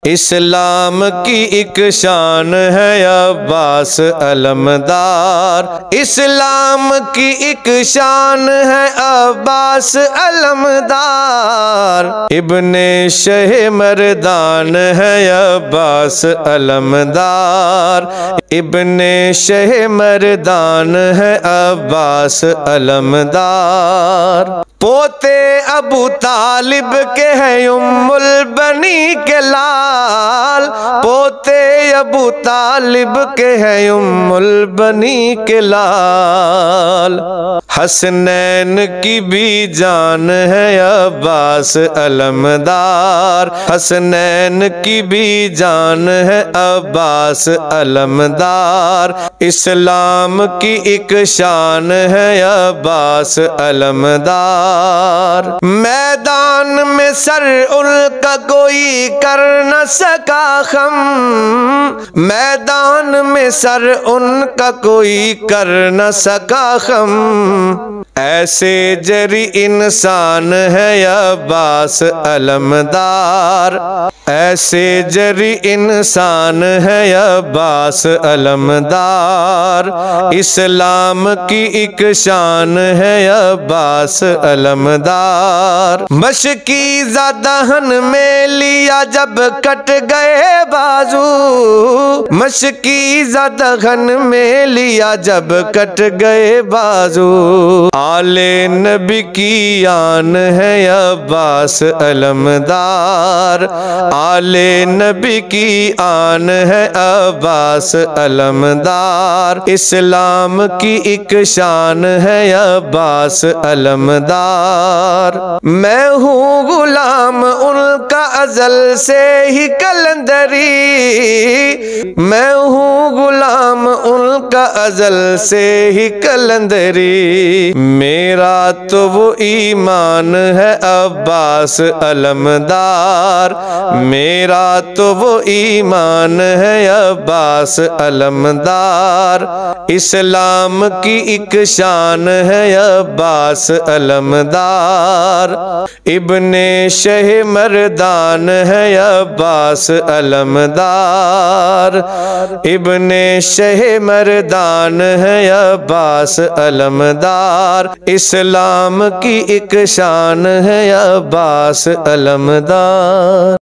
اسلام کی ایک شان ہے عباس علمدار، اسلام کی ایک شان ہے عباس علمدار، ابن شہ مردان ہے عباس علمدار، ابن شہ مردان ہے عباس علمدار، پوتے ابو طالب کے ہیں ام البنی کے لال، پوتے ابو طالب کے ہیں ام البنی کے لال، حسنین کی بھی جان ہے عباس علمدار، حسنین کی بھی جان ہے عباس علمدار، اسلام کی ایک شان ہے عباس علمدار، میدان میں سر ان کا کوئی کر نہ سکا خم، میدان میں سر ان کا کوئی کر نہ سکا خم، ایسے جری انسان ہے عباس علمدار، ایسے جری انسان ہے عباس علمدار، اسلام کی ایک شان ہے عباس علمدار، مشکی دہن میں لیا جب کٹ گئے بازو، مشکی دہن میں لیا جب کٹ گئے بازو، آل نبی کی آن ہے عباس علمدار، آل نبی کی آن ہے عباس علمدار، اسلام کی ایک شان ہے عباس علمدار، میں ہوں غلام ان کا ازل سے ہی کلندری، میں ہوں غلام ان کا ازل سے ہی کلندری، میرا تو وہ ایمان ہے عباس علمدار، میرا تو وہ ایمان ہے عباس علمدار، اسلام کی ایک شان ہے عباس علمدار، ابن شہ مردان ہے عباس علمدار، ابن شہ مردان ہے عباس علمدار، اسلام کی ایک شان ہے عباس علمدار۔